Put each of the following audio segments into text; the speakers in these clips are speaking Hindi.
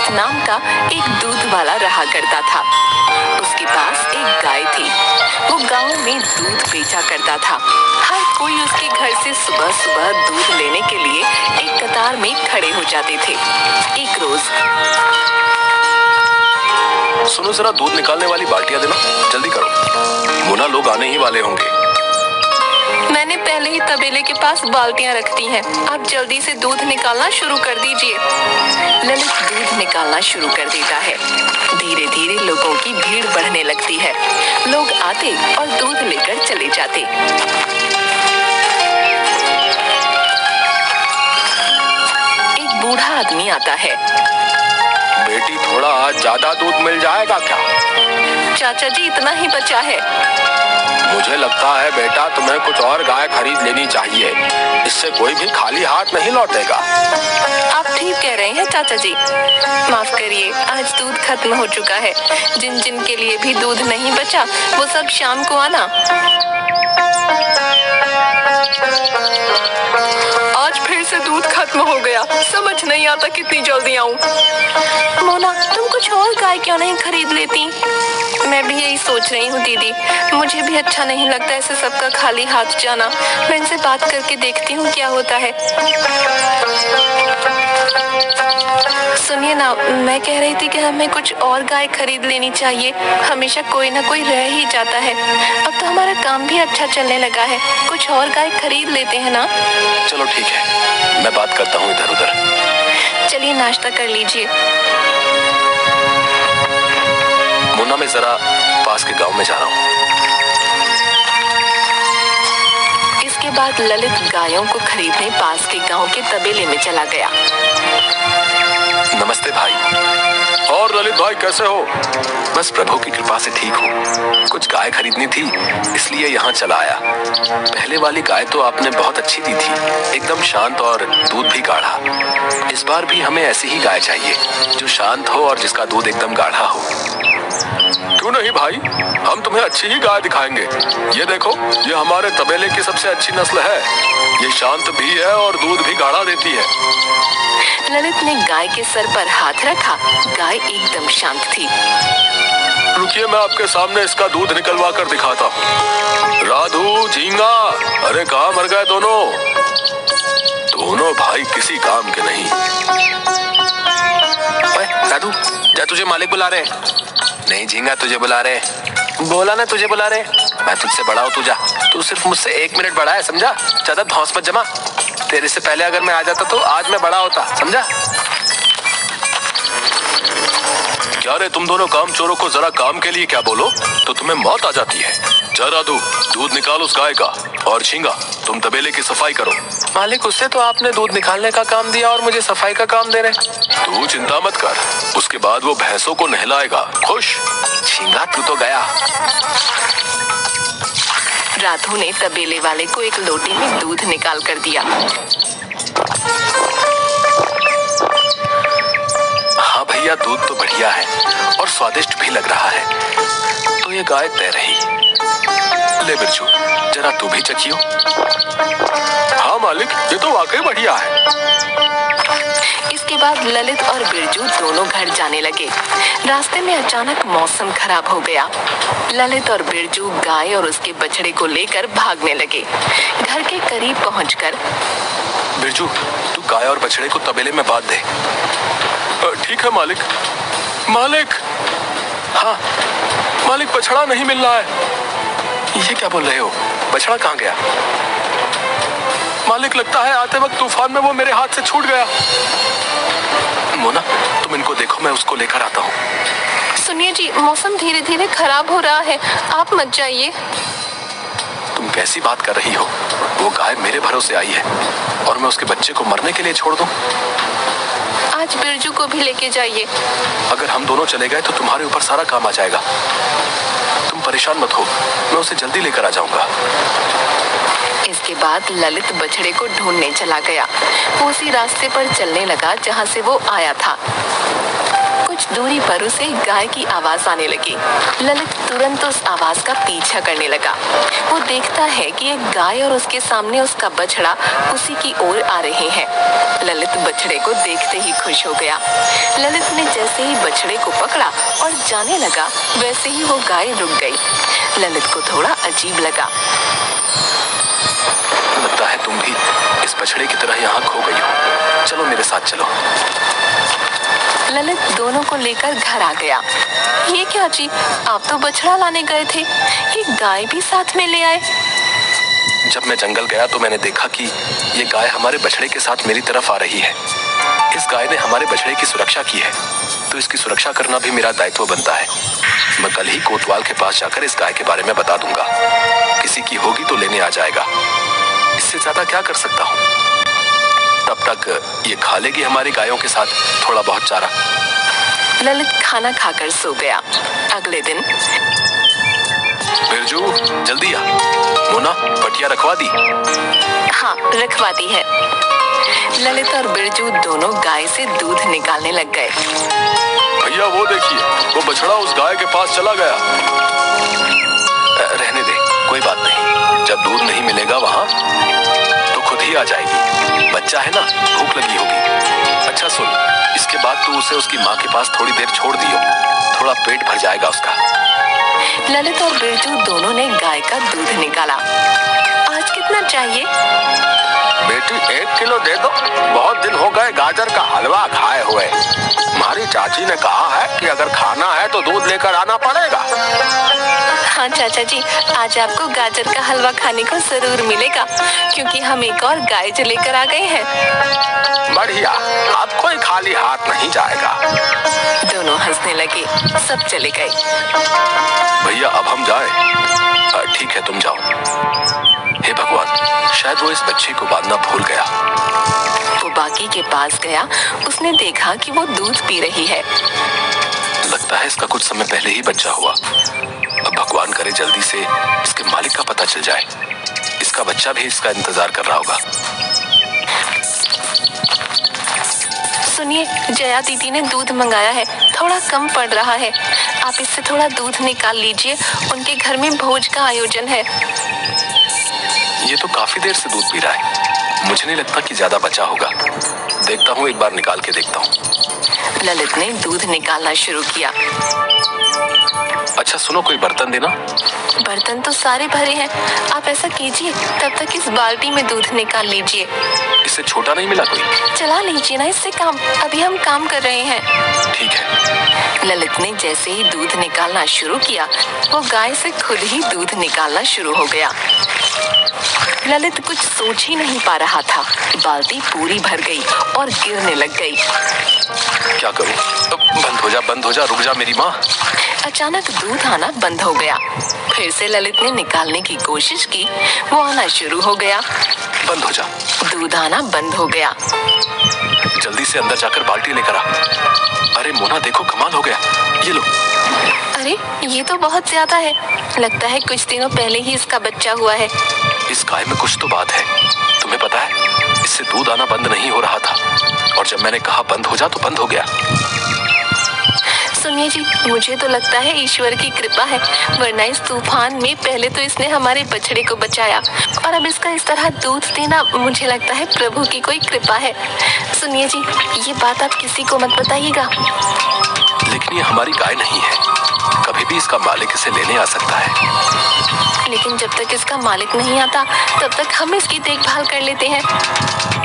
ललित नाम का एक दूध वाला रहा करता था। उसके पास एक गाय थी। वो गांव में दूध बेचा करता था। हर कोई उसके घर से सुबह सुबह दूध लेने के लिए एक कतार में खड़े हो जाते थे। एक रोज, सुनो जरा, दूध निकालने वाली बाल्टियां देना, जल्दी करो, मोना लोग आने ही वाले होंगे। मैंने पहले ही तबेले के पास बाल्टियां रख दी हैं। आप जल्दी से दूध निकालना शुरू कर दीजिए। ललित दूध निकालना शुरू कर देता है। धीरे धीरे लोगों की भीड़ बढ़ने लगती है। लोग आते और दूध लेकर चले जाते। एक बूढ़ा आदमी आता है। बेटी, थोड़ा आज ज्यादा दूध मिल जाएगा क्या? चाचा जी, इतना ही बचा है। मुझे लगता है बेटा, तुम्हें कुछ और गाय खरीद लेनी चाहिए। इससे कोई भी खाली हाथ नहीं लौटेगा। आप ठीक कह रहे हैं चाचा जी। माफ करिए, आज दूध खत्म हो चुका है। जिन जिन के लिए भी दूध नहीं बचा, वो सब शाम को आना। आज फिर से दूध खत्म हो गया। समझ नहीं आता कितनी जल्दी आऊं। मोना, तुम कुछ और गाय क्यों नहीं खरीद लेती? मैं भी यही सोच रही हूँ दीदी। मुझे भी अच्छा नहीं लगता ऐसे सबका खाली हाथ जाना। मैं इनसे बात करके देखती हूँ क्या होता है। सुनिए ना, मैं कह रही थी कि हमें कुछ और गाय खरीद लेनी चाहिए। हमेशा कोई ना कोई रह ही जाता है। अब तो हमारा काम भी अच्छा चलने लगा है। कुछ और गाय खरीद लेते हैं ना? चलो ठीक है, मैं बात करता हूँ इधर उधर। चलिए नाश्ता कर लीजिए। मोना, मैं जरा पास के गांव में जा रहा हूँ। इसके बाद ललित गायों को खरीदने पास के गांव के तबेले में चला गया। नमस्ते भाई। और ललित भाई, कैसे हो? बस प्रभु की कृपा से ठीक हूँ। कुछ गाय खरीदनी थी, इसलिए यहाँ चला आया। पहले वाली गाय तो आपने बहुत अच्छी दी थी, एकदम शांत और दूध भी गाढ़ा। इस बार भी हमें ऐसी ही गाय चाहिए, जो शांत हो और जिसका दूध एकदम गाढ़ा हो। क्यों नहीं भाई, हम तुम्हें अच्छी ही गाय दिखाएंगे। ये देखो, ये हमारे तबेले की सबसे अच्छी नस्ल है। ये शांत भी है और दूध भी गाढ़ा देती है। ललित ने गाय के सर पर हाथ रखा। गाय एकदम शांत थी। रुकिए, मैं आपके सामने इसका दूध निकलवा कर दिखाता हूँ। राधू, झींगा, अरे कहाँ मर गए दोनों? दोनों भाई किसी काम के नहीं। ओए राधू, जा, तुझे मालिक बुला रहे। नहीं झींगा, तुझे बुला रहे। बोला ना तुझे बुला रहे। मैं तुझसे बड़ा हूँ, तू जा। तू सिर्फ मुझसे 1 मिनट बड़ा है, समझा? ज्यादा धौंस मत जमा। तेरे से पहले अगर मैं आ जाता तो आज मैं बड़ा होता, समझा? क्या रे तुम दोनों काम चोरों को जरा काम के लिए क्या बोलो तो तुम्हें मौत आ जाती है। जा राधू, दूध निकाल उस गाय का, और झींगा तुम तबेले की सफाई करो। मालिक, उससे तो आपने दूध निकालने का काम दिया और मुझे सफाई का काम दे रहे। तू चिंता मत कर, उसके बाद वो भैंसों को नहलाएगा। खुश? झींगा तू तो गया। राधू ने तबेले वाले को एक लोटे में दूध निकाल कर दिया। हाँ भैया, दूध तो बढ़िया है और स्वादिष्ट भी लग रहा है। तो ये गाय तय रही। ले बिरजू, जरा तू भी चखियो। हाँ मालिक, ये तो वाकई बढ़िया है। इसके बाद ललित और बिरजू दोनों घर जाने लगे। रास्ते में अचानक मौसम खराब हो गया। ललित और बिरजू गाय और उसके बछड़े को लेकर भागने लगे। घर के करीब पहुंचकर, बिरजू, तू गाय और बछड़े को तबेले में बांध दे। ठीक है मालिक। मालिक, हाँ मालिक, बछड़ा नहीं मिल रहा है। ये क्या बोल रहे हो? बछड़ा कहाँ गया? मालिक, लगता है आते वक्त तूफान में वो मेरे हाथ से छूट गया। मोना, तुम इनको देखो, मैं उसको लेकर आता हूँ। सुनिए जी, मौसम धीरे धीरे खराब हो रहा है, आप मत जाइए। तुम कैसी बात कर रही हो? वो गाय मेरे भरोसे आई है और मैं उसके बच्चे को मरने के लिए छोड़ दूं? आज बिरजू को भी लेके जाइए। अगर हम दोनों चले गए तो तुम्हारे ऊपर सारा काम आ जाएगा। तुम परेशान मत हो, मैं उसे जल्दी लेकर आ जाऊंगा। इसके बाद ललित बछड़े को ढूंढने चला गया। वो उसी रास्ते पर चलने लगा जहाँ से वो आया था। कुछ दूरी पर उसे गाय की आवाज आने लगी। ललित तुरंत उस आवाज का पीछा करने लगा। वो देखता है कि एक गाय और उसके सामने उसका बछड़ा उसी की ओर आ रहे हैं। ललित बछड़े को देखते ही खुश हो गया। ललित ने जैसे ही बछड़े को पकड़ा और जाने लगा, वैसे ही वो गाय रुक गई। ललित को थोड़ा अजीब लगा। लगता है तुम भी इस बछड़े की तरह यहाँ खो गई हो। चलो मेरे साथ चलो। ललित दोनों को लेकर घर आ गया। ये क्या जी, आप तो बछड़ा लाने गए थे, ये गाय भी साथ में ले आए? जब मैं जंगल गया तो मैंने देखा कि ये गाय हमारे बछड़े के साथ मेरी तरफ आ रही है। इस गाय ने हमारे बछड़े की सुरक्षा की है, तो इसकी सुरक्षा करना भी मेरा दायित्व बनता है। मैं कल ही कोतवाल के पास जाकर इस गाय के बारे में बता दूंगा। किसी की होगी तो लेने आ जाएगा। इससे ज्यादा क्या कर सकता हूँ? तब तक ये खा लेगी हमारी गायों के साथ थोड़ा बहुत चारा। ललित खाना खाकर सो गया। अगले दिन बिरजू, जल्दी आ। मोना पटिया रखवा दी? हाँ, रखवा दी है। ललित और बिरजू दोनों गाय से दूध निकालने लग गए। भैया वो देखिए, वो बछड़ा उस गाय के पास चला गया। रहने दे, कोई बात नहीं। जब दूध नहीं मिलेगा वहाँ तो खुद ही आ जाएगी। बच्चा है ना, भूख लगी होगी। अच्छा सुन, इसके बाद तू उसे उसकी माँ के पास थोड़ी देर छोड़ दियो, थोड़ा पेट भर जाएगा उसका। ललित और बिरजू दोनों ने गाय का दूध निकाला। आज कितना चाहिए? बेटी 1 किलो दे दो। बहुत दिन हो गए गाजर का हलवा खाए हुए। हमारी चाची ने कहा है कि अगर खाना है तो दूध लेकर आना पड़ेगा। हाँ चाचा जी, आज आपको गाजर का हलवा खाने को जरूर मिलेगा, क्योंकि हम एक और गाय जो लेकर आ गए हैं। बढ़िया, अब कोई खाली हाथ नहीं जाएगा। दोनों हंसने लगे। सब चले गए। भैया अब हम जाएं? ठीक है, तुम जाओ। हे भगवान, शायद वो इस बच्चे को बांधना भूल गया। वो बाकी के पास गया। उसने देखा कि वो दूध पी रही है। लगता है इसका कुछ समय पहले ही बच्चा हुआ। अब भगवान करे जल्दी से इसके मालिक का पता चल जाए। इसका बच्चा भी इसका इंतजार कर रहा होगा। सुनिए, जया दीदी ने दूध मंगाया है, थोड़ा कम पड़ रहा है। आप इससे थोड़ा दूध निकाल लीजिए, उनके घर में भोज का आयोजन है। ये तो काफी देर से दूध पी रहा है। मुझे नहीं लगता कि ज्यादा बचा होगा। देखता हूँ, एक बार निकाल के देखता हूँ। ललित ने दूध निकालना शुरू किया। अच्छा सुनो, कोई बर्तन देना। बर्तन तो सारे भरे हैं। आप ऐसा कीजिए, तब तक इस बाल्टी में दूध निकाल लीजिए। इससे छोटा नहीं मिला कोई? चला लीजिए ना इससे काम, अभी हम काम कर रहे हैं। ठीक है। ललित ने जैसे ही दूध निकालना शुरू किया, वो गाय से खुद ही दूध निकालना शुरू हो गया। ललित कुछ सोच ही नहीं पा रहा था। बाल्टी पूरी भर गई और गिरने लग गई। क्या करूं? बंद हो जा, रुक जा मेरी माँ। अचानक दूध आना बंद हो गया। फिर से ललित ने निकालने की कोशिश की, वो आना शुरू हो गया। बंद हो जा। दूध आना बंद हो गया। जल्दी से अंदर जाकर बाल्टी लेकर आ। अरे मोना देखो, कमाल हो गया। ये लो। अरे ये तो बहुत ज्यादा है। लगता है कुछ दिनों पहले ही इसका बच्चा हुआ है। इस गाय में कुछ तो बात है। तुम्हें पता है, इससे दूध आना बंद नहीं हो रहा था, और जब मैंने कहा बंद हो जा तो बंद हो गया। सुनिए जी, मुझे तो लगता है ईश्वर की कृपा है, वरना इस तूफान में पहले तो इसने हमारे बछड़े को बचाया, और अब इसका इस तरह दूध देना, मुझे लगता है प्रभु की कोई कृपा है। सुनिए जी, ये बात आप किसी को मत बताइएगा। लेकिन ये हमारी गाय नहीं है, कभी भी इसका मालिक इसे लेने आ सकता है। लेकिन जब तक इसका मालिक नहीं आता, तब तक हम इसकी देखभाल कर लेते हैं।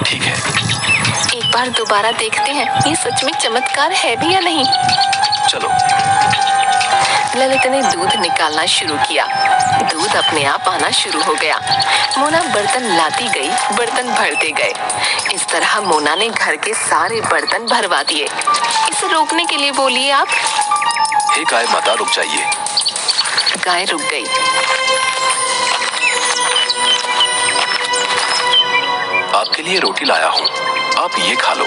ठीक है। एक बार दोबारा देखते हैं, ये सच में चमत्कार है भी या नहीं। चलो। ललित ने दूध निकालना शुरू किया। दूध अपने आप आना शुरू हो गया। मोना बर्तन लाती गई, बर्तन भरते गए। इस तरह मोना ने घर के सारे बर्तन भरवा दिए। इसे रोकने के लिए बोलिए आप। हे गाय माता, रुक जाइए। गाय रुक गई। आपके लिए रोटी लाया हूँ, आप ये खा लो।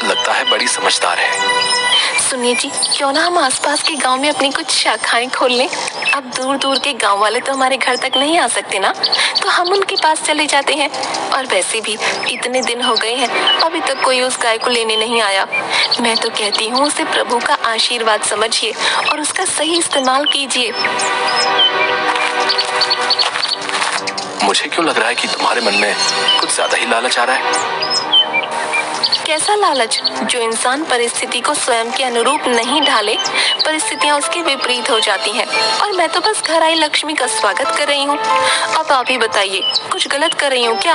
लगता है बड़ी समझदार है। सुनिए जी, क्यों ना हम आसपास के गांव में अपनी कुछ शाखाएं खोल लें। अब दूर दूर के गांव वाले तो हमारे घर तक नहीं आ सकते ना, तो हम उनके पास चले जाते हैं। और वैसे भी इतने दिन हो गए हैं, अभी तक कोई उस गाय को लेने नहीं आया। मैं तो कहती हूँ उसे प्रभु का आशीर्वाद समझिए और उसका सही इस्तेमाल कीजिए। मुझे क्यों लग रहा है कि तुम्हारे मन में कुछ ज्यादा ही लालच आ रहा है। कैसा लालच? जो इंसान परिस्थिति को स्वयं के अनुरूप नहीं ढाले, परिस्थितियाँ उसके विपरीत हो जाती हैं। और मैं तो बस घर आई लक्ष्मी का स्वागत कर रही हूँ। अब आप ही बताइए, कुछ गलत कर रही हूँ क्या?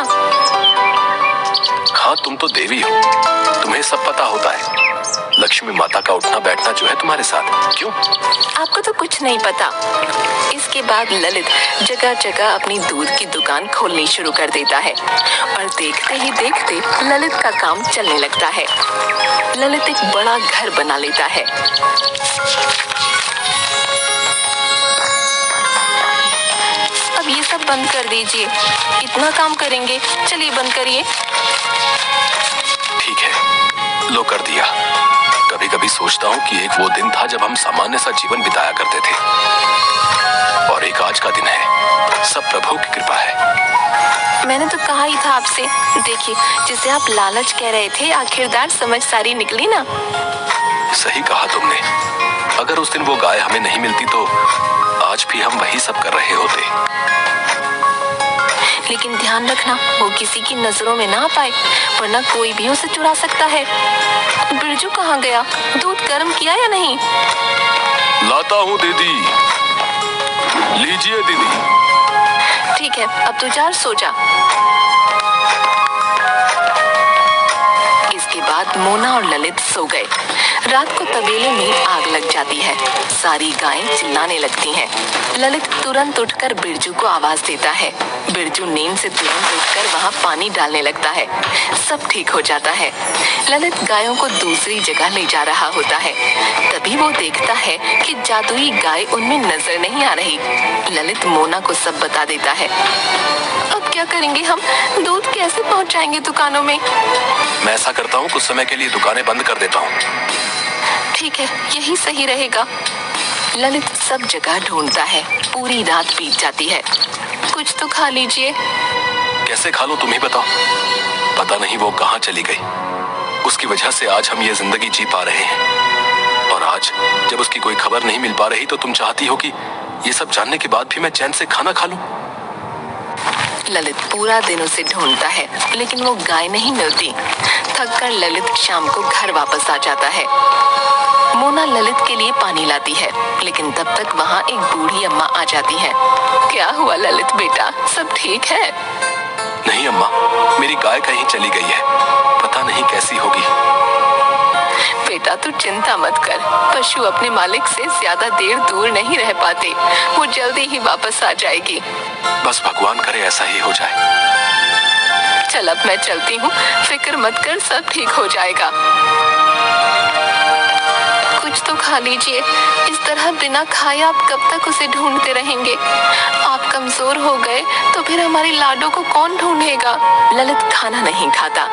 हाँ, तुम तो देवी हो, तुम्हें सब पता होता है। लक्ष्मी माता का उठना बैठना जो है तुम्हारे साथ, क्यों? आपको तो कुछ नहीं पता। इसके बाद ललित जगह जगह अपनी दूध की दुकान खोलनी शुरू कर देता है और देखते ही देखते ललित का काम चलने लगता है। ललित एक बड़ा घर बना लेता है। अब ये सब बंद कर दीजिए, इतना काम करेंगे, चलिए बंद करिए। ठीक है, लो कर दिया। कभी कभी सोचता हूँ कि एक वो दिन था जब हम सामान्य सा जीवन बिताया करते थे, और एक आज का दिन है। सब प्रभु की कृपा है। मैंने तो कहा ही था आपसे। देखिए, जिसे आप लालच कह रहे थे, आखिरकार समझदारी निकली ना। सही कहा तुमने। अगर उस दिन वो गाय हमें नहीं मिलती तो आज भी हम वही सब कर रहे होते। लेकिन ध्यान रखना, वो किसी की नजरों में ना आ पाए, वरना कोई भी उसे चुरा सकता है। बिरजू कहाँ गया? दूध गर्म किया या नहीं? लाता हूँ दीदी। लीजिए दीदी। ठीक है, अब तू जा सो जा। इसके बाद मोना और ललित सो गए। रात को तबेले में आग लग जाती है। सारी गायें चिल्लाने लगती हैं। ललित तुरंत उठकर बिरजू को आवाज देता है। बिरजू नींद से तुरंत उठकर वहाँ पानी डालने लगता है। सब ठीक हो जाता है। ललित गायों को दूसरी जगह ले जा रहा होता है। तभी वो देखता है कि जादुई गाय उनमें नजर नहीं आ रही। ललित मोना को सब बता देता है। अब क्या करेंगे हम? दूध कैसे पहुँचाएंगे दुकानों में? मैं ऐसा करता हूँ, कुछ समय के लिए दुकानें बंद कर देता हूँ। ठीक है, यही सही रहेगा। ललित सब जगह ढूंढता है। पूरी रात बीत जाती है। कुछ तो खा लीजिए। कैसे खा लूं, तुम ही बताओ। पता नहीं वो कहाँ चली गई। उसकी वजह से आज हम ये जिंदगी जी पा रहे हैं, और आज जब उसकी कोई खबर नहीं मिल पा रही तो तुम चाहती हो कि ये सब जानने के बाद भी मैं चैन से खाना खा लूं। ललित पूरा दिन उसे ढूंढता है, लेकिन वो गाय नहीं मिलती। थककर ललित शाम को घर वापस आ जाता है। मोना ललित के लिए पानी लाती है, लेकिन तब तक वहाँ एक बूढ़ी अम्मा आ जाती है। क्या हुआ ललित बेटा, सब ठीक है? नहीं अम्मा, मेरी गाय कहीं चली गई है, पता नहीं कैसी होगी। बेटा तू चिंता मत कर, पशु अपने मालिक से ज्यादा देर दूर नहीं रह पाते, वो जल्दी ही वापस आ जाएगी। बस भगवान करे ऐसा ही हो जाए। चल अब मैं चलती हूँ, फिक्र मत कर, सब ठीक हो जाएगा। कुछ तो खा लीजिए। इस तरह बिना खाए आप कब तक उसे ढूंढते रहेंगे? आप कमजोर हो गए तो फिर हमारी लाडो को कौन ढूंढेगा? ललित खाना नहीं खाता,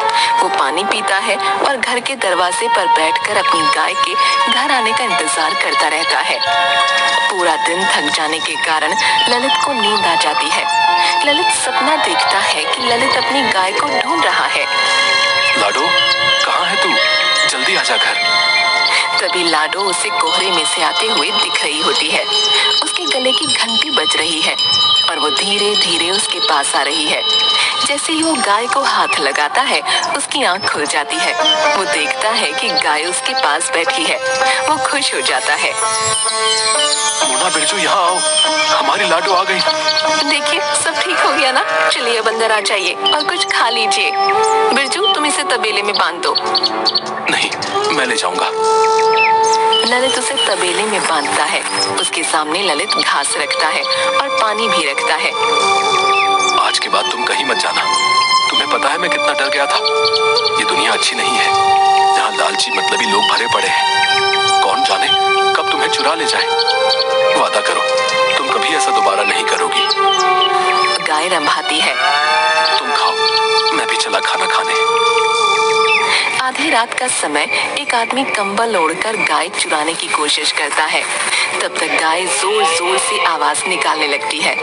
वो पानी पीता है और घर के दरवाजे पर बैठकर अपनी गाय के घर आने का इंतजार करता रहता है। पूरा दिन थक जाने के कारण ललित को नींद आ जाती है। ललित सपना देखता है कि ललित अपनी गाय को ढूंढ रहा है। लाडो, कहाँ है तू? जल्दी आजा घर। तभी लाडो उसे कोहरे में से आते हुए दिख रही होती है। उसके गले की घंटी बज रही है और वो धीरे धीरे उसके पास आ रही है। जैसे ही वो गाय को हाथ लगाता है, उसकी आंख खुल जाती है। वो देखता है कि गाय उसके पास बैठी है। वो खुश हो जाता है। मोना, बिरजू, यहाँ आओ, हमारी लाडो आ गई। देखिए सब ठीक हो गया ना? चलिए अब अंदर आ जाइए और कुछ खा लीजिए। बिरजू तुम इसे तबेले में बांध दो। नहीं, मैं ले जाऊंगा। ललित उसे तबेले में बांधता है। उसके सामने ललित घास रखता है और पानी भी रखता है। आज के बाद तुम कहीं मत जाना। तुम्हें पता है मैं कितना डर गया था। ये दुनिया अच्छी नहीं है, यहाँ लालची मतलबी लोग भरे पड़े हैं। कौन जाने कब तुम्हें चुरा ले जाए। वादा करो तुम कभी ऐसा दोबारा नहीं करोगी। गाय रंभाती है। तुम खाओ, मैं भी चला खाना खाने। आधी रात का समय एक आदमी कंबल ओढ़कर गाय चुराने की कोशिश करता है। तब तक गाय जोर जोर से आवाज निकालने लगती है।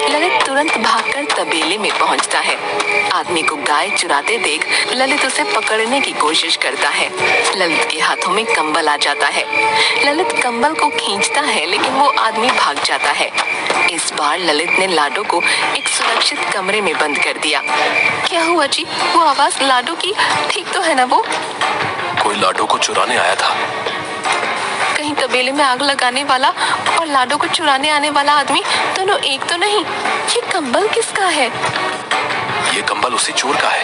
ललित तुरंत भागकर तबेले में पहुंचता है। आदमी को गाय चुराते देख ललित उसे पकड़ने की कोशिश करता है। ललित के हाथों में कंबल आ जाता है। ललित कंबल को खींचता है लेकिन वो आदमी भाग जाता है। इस बार ललित ने लाडो को एक सुरक्षित कमरे में बंद कर दिया। क्या हुआ जी? वो आवाज लाडो की ठीक तो है ना? वो कोई लाडो को चुराने आया था। कहीं तबेले में आग लगाने वाला और लाडो को चुराने आने वाला आदमी दोनों एक तो नहीं? ये कंबल किसका है? ये कंबल उसी चोर का है।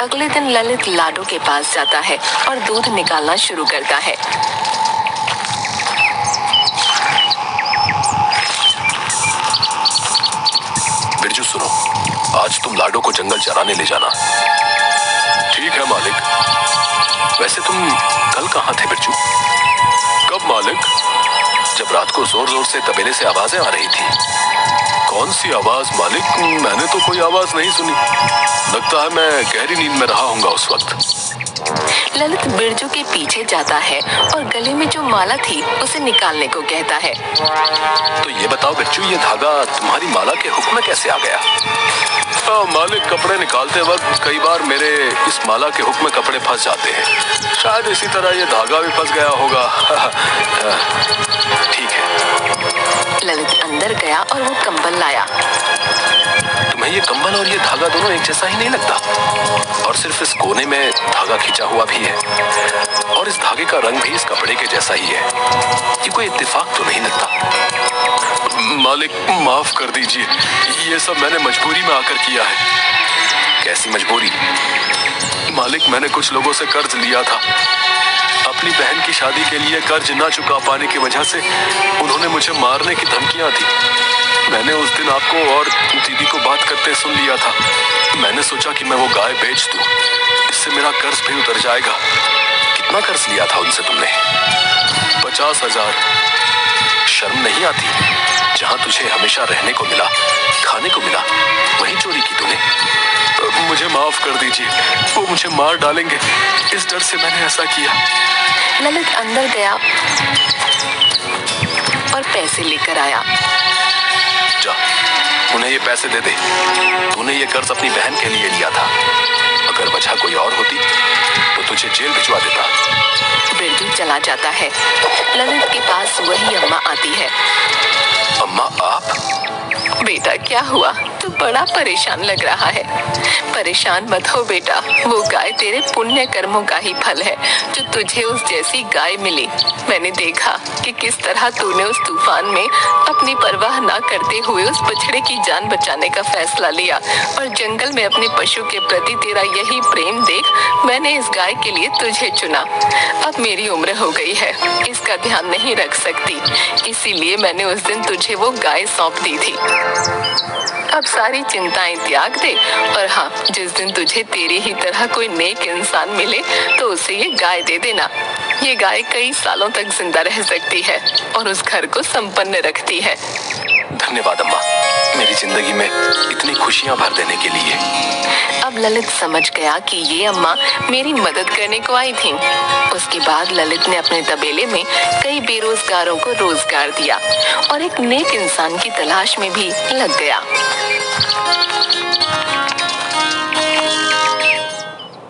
अगले दिन ललित लाडो के पास जाता है और दूध निकालना शुरू करता है। बिरजू सुनो, आज तुम लाडो को जंगल चराने ले जाना। ठीक है मालिक। वैसे तुम कल कहाँ थे बिरजू? कब मालिक? जब रात को जोर जोर से तबेले से आवाजें आ रही थी। कौन सी आवाज मालिक? मैंने तो कोई आवाज नहीं सुनी। लगता है मैं गहरी नींद में रहा हूँगा उस वक्त। ललित बिरजू के पीछे जाता है और गले में जो माला थी उसे निकालने को कहता है। तो ये बताओ बिरजू, ये धागा तुम्हारी माला के हुक्म में कैसे आ गया? मालिक, कपड़े निकालते वक्त कई बार मेरे इस माला के हुक्म में कपड़े फंस जाते हैं। शायद इसी तरह ये धागा भी फंस गया होगा। ठीक है। ललित अंदर गया और वो कंबल लाया। तुम्हें ये कंबल और ये धागा दोनों एक जैसा ही नहीं लगता? और सिर्फ इस कोने में धागा खींचा हुआ भी है और इस धागे का रंग भी इस कपड़े के जैसा ही है। ये कोई इत्तेफाक तो नहीं लगता? मालिक, माफ कर दीजिए, ये सब मैंने मजबूरी में आकर किया है। कैसी मजबूरी? मालिक, मैंने कुछ लोगों से कर्ज लिया था। अपनी बहन की शादी के लिए कर्ज ना चुका पाने की वजह से उन्होंने मुझे मारने की धमकियां दी। मैंने उस दिन आपको और दीदी को बात करते सुन लिया था। मैंने सोचा कि मैं वो गाय बेच दूं, इससे मेरा कर्ज भी उतर जाएगा। कितना कर्ज लिया था उनसे तुमने? 50,000। शर्म नहीं आती? जहां तुझे हमेशा रहने को मिला, खाने को मिला, वहीं चोरी की तूने। मुझे माफ कर दीजिए, वो मुझे मार डालेंगे, इस डर से मैंने ऐसा किया। ललित अंदर गया और पैसे लेकर आया। जा, उन्हें ये पैसे दे दे। तूने ये कर्ज अपनी बहन के लिए लिया था। अगर वजह कोई और होती तो तुझे जेल भिजवा देता। बिरजू चला जाता है। ललित के पास वही अम्मा आती है। अम्मा, आप? बेटा, क्या हुआ? तू बड़ा परेशान लग रहा है। परेशान मत हो बेटा, वो गाय तेरे पुण्य कर्मों का ही फल है जो तुझे उस जैसी गाय मिली। मैंने देखा कि किस तरह तूने उस तूफान में अपनी परवाह ना करते हुए उस बछड़े की जान बचाने का फैसला लिया और जंगल में अपने पशु के प्रति तेरा यही प्रेम देख मैंने इस गाय के लिए तुझे चुना। अब मेरी उम्र हो गई है, इसका ध्यान नहीं रख सकती, इसीलिए मैंने उस दिन तुझे वो गाय सौंप दी थी। अब सारी चिंताएं त्याग दे और हाँ, जिस दिन तुझे तेरी ही तरह कोई नेक इंसान मिले तो उसे ये गाय दे देना। ये गाय कई सालों तक जिंदा रह सकती है और उस घर को संपन्न रखती है। धन्यवाद अम्मा, मेरी जिंदगी में इतनी खुशियां भर देने के लिए। अब ललित समझ गया कि ये अम्मा मेरी मदद करने को आई थी। उसके बाद ललित ने अपने तबेले में कई बेरोजगारों को रोजगार दिया और एक नेक इंसान की तलाश में भी लग गया।